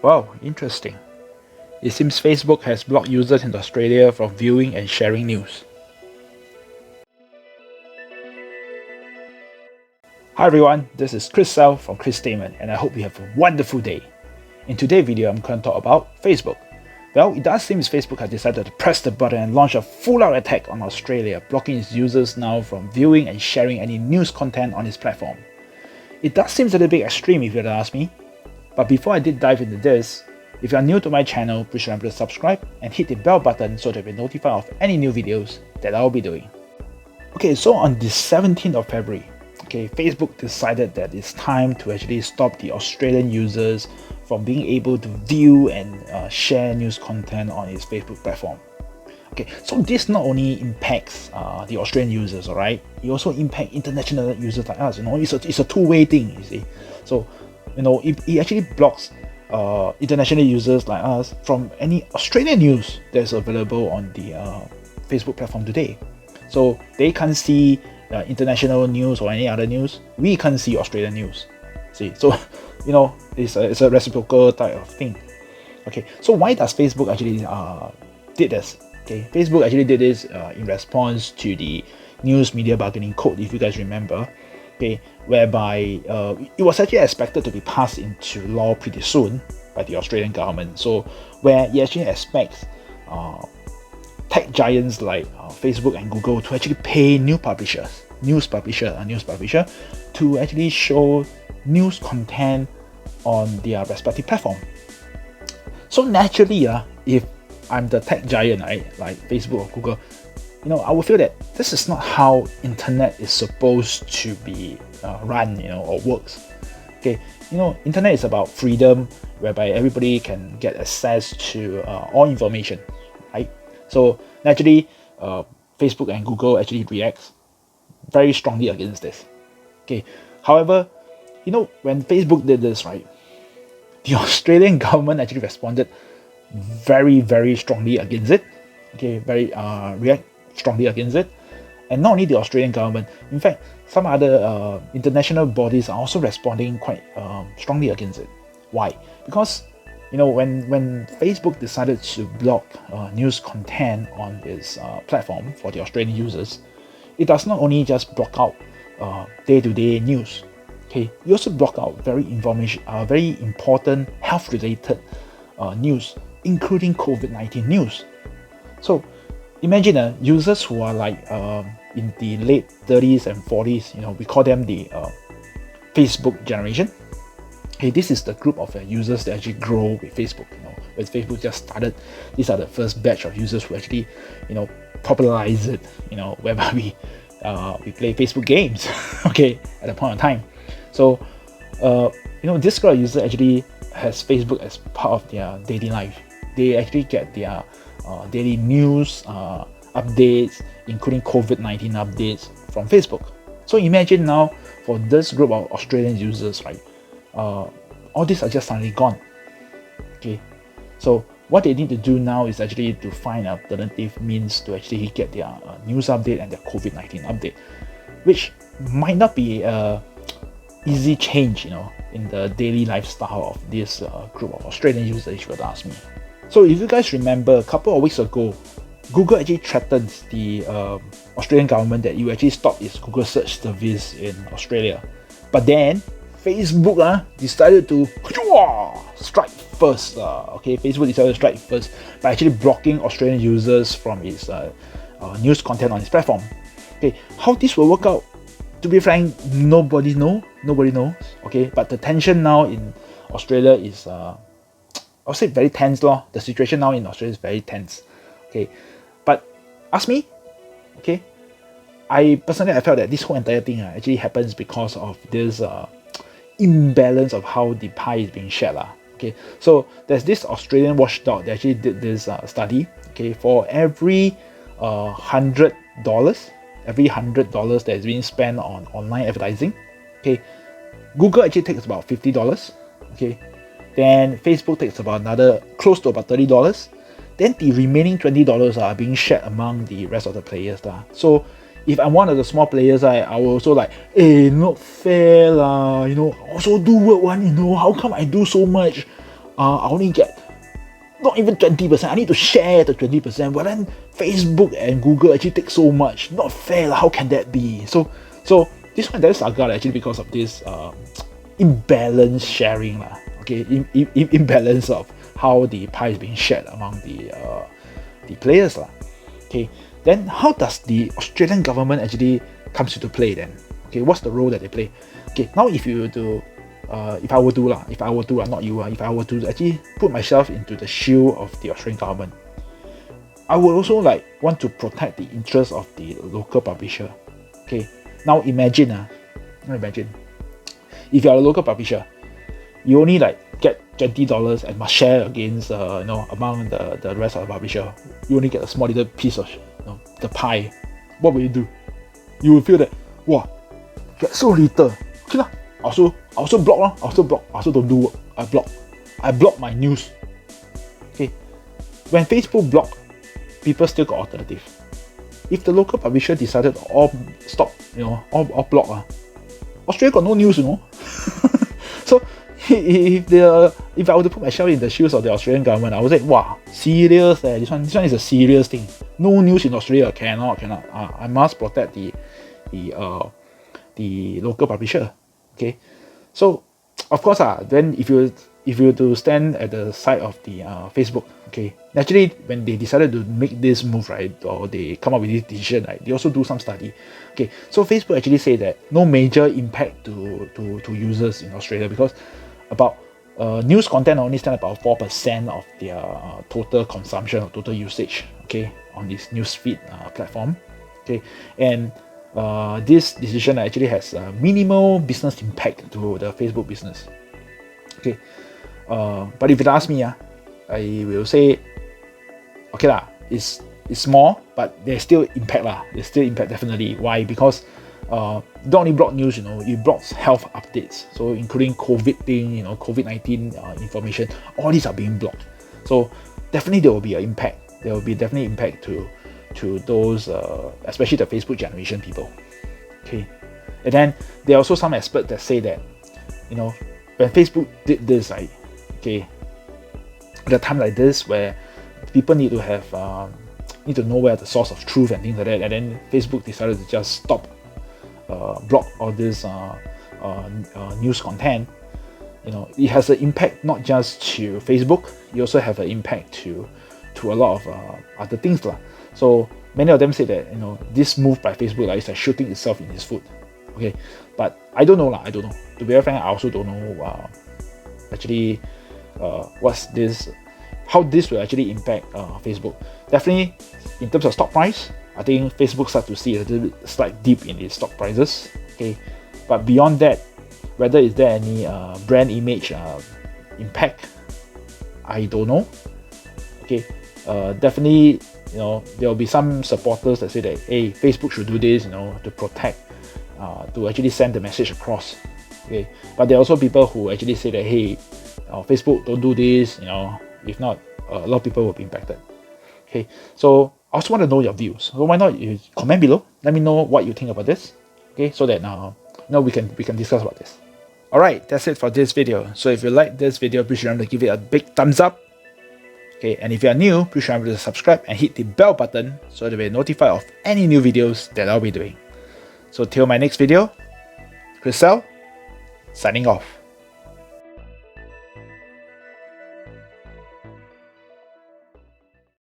Wow, interesting. It seems Facebook has blocked users in Australia from viewing and sharing news. Hi everyone, this is Kriscell from Kristainment, and I hope you have a wonderful day. In today's video, I'm going to talk about Facebook. Well, it does seem Facebook has decided to press the button and launch a full-out attack on Australia, blocking its users now from viewing and sharing any news content on its platform. It does seem a little bit extreme if you ask me, but before I did dive into this, if you are new to my channel, please remember to subscribe and hit the bell button so that you'll be notified of any new videos that I'll be doing. Okay, so on the 17th of February, Facebook decided that it's time to actually stop the Australian users from being able to view and share news content on its Facebook platform. Okay, so this not only impacts the Australian users, alright, it also impacts international users like us. It's a two-way thing, you see. So, it actually blocks international users like us from any Australian news that's available on the Facebook platform today. So they can't see international news or any other news. We can't see Australian news. See, so it's a reciprocal type of thing. Okay, so why does Facebook actually did this? Okay, Facebook actually did this in response to the News Media Bargaining Code, if you guys remember. Okay, whereby it was actually expected to be passed into law pretty soon by the Australian government. So where it actually expects tech giants like Facebook and Google to actually pay news publisher to actually show news content on their respective platform. So naturally, if I'm the tech giant, right, like Facebook or Google, I would feel that this is not how internet is supposed to be run, or works. Okay, internet is about freedom, whereby everybody can get access to all information, right? So naturally, Facebook and Google actually reacts very strongly against this. Okay, however, when Facebook did this, right, the Australian government actually responded very, very strongly against it. Okay, react strongly against it. And not only the Australian government, in fact, some other international bodies are also responding quite strongly against it. Why? Because when Facebook decided to block news content on its platform for the Australian users, it does not only just block out day-to-day news. Okay, it also block out very important health-related news, including COVID-19 news. So imagine users who are like in the late 30s and 40s, we call them the Facebook generation. Okay, this is the group of users that actually grow with Facebook. When Facebook just started, these are the first batch of users who actually, popularize it. Whereby we play Facebook games. Okay, at a point in time. So, this group of users actually has Facebook as part of their daily life. They actually get their daily news updates, including COVID-19 updates from Facebook. So imagine now for this group of Australian users, right? All these are just suddenly gone. Okay, so what they need to do now is actually to find alternative means to actually get their news update and their COVID-19 update, which might not be a easy change, in the daily lifestyle of this group of Australian users, if you would ask me. So if you guys remember, a couple of weeks ago, Google actually threatened the Australian government that it will actually stop its Google search service in Australia. But then Facebook decided to strike first. Facebook decided to strike first by actually blocking Australian users from its news content on its platform. Okay, how this will work out, to be frank, nobody knows. Okay, but the tension now in Australia is I'll say very tense. The situation now in Australia is very tense. Okay, but ask me, okay, I personally felt that this whole entire thing actually happens because of this imbalance of how the pie is being shared. Okay, so there's this Australian watchdog that actually did this study. Okay, for every $100 that is being spent on online advertising, okay, Google actually takes about $50. Okay, then Facebook takes about another close to about $30. Then the remaining $20 are being shared among the rest of the players. So if I'm one of the small players, I will also like, hey, not fair lah, also do work one, how come I do so much? I only get not even 20%. I need to share the 20%. But then Facebook and Google actually take so much. Not fair. How can that be? So this one, there's saga actually because of this imbalance sharing lah. Okay, imbalance of how the pie is being shared among the players lah. Okay, then how does the Australian government actually comes into play then? Okay, what's the role that they play? Okay, now if I were to, not you, if I were to actually put myself into the shoe of the Australian government, I would also like want to protect the interests of the local publisher. Okay, now imagine, if you are a local publisher, you only like get $20 and must share against among the rest of the publisher. You only get a small little piece of the pie. What will you do? You will feel that, wow, get so little. Okay lah. I also block lah. I also don't do work. I block my news. Okay. When Facebook block, people still got alternative. If the local publisher decided to all stop, all block, Australia got no news, So if I were to put myself in the shoes of the Australian government, I would say, wow, serious, this one is a serious thing. No news in Australia, cannot. I must protect the local publisher. Okay, so of course, then if you were to stand at the side of the Facebook, okay, naturally when they decided to make this move, right, or they come up with this decision, right, they also do some study. Okay, so Facebook actually say that no major impact to users in Australia because about news content only stand about 4% of their total consumption or total usage, okay, on this newsfeed platform. Okay, and this decision actually has minimal business impact to the Facebook business. Okay, but if you ask me, I will say, okay lah, it's small, but there's still impact lah. There's still impact definitely. Why? Because don't only block news, it blocks health updates. So including COVID thing, COVID-19 information, all these are being blocked. So definitely there will be an impact. There will be definitely impact to those, especially the Facebook generation people. Okay, and then there are also some experts that say that, when Facebook did this, right, okay, at a time like this where people need to have need to know where the source of truth and things like that, and then Facebook decided to just stop, block all this news content. It has an impact not just to Facebook, it also have an impact to a lot of other things lah. So many of them say that this move by Facebook is like shooting itself in its foot. Okay, but I don't know. To be very frank, I also don't know actually what's this, how this will actually impact Facebook. Definitely in terms of stock price, I think Facebook start to see a little bit slight dip in its stock prices. Okay, but beyond that, whether is there any brand image impact, I don't know. Okay, definitely there will be some supporters that say that, hey, Facebook should do this, to protect, to actually send the message across. Okay, but there are also people who actually say that, hey, Facebook, don't do this, if not, a lot of people will be impacted. Okay, so I also want to know your views. So why not you comment below? Let me know what you think about this. Okay, so that we can discuss about this. Alright, that's it for this video. So if you like this video, please remember to give it a big thumbs up. Okay, and if you are new, please remember to subscribe and hit the bell button so that you'll be notified of any new videos that I'll be doing. So till my next video, Kriscell, signing off.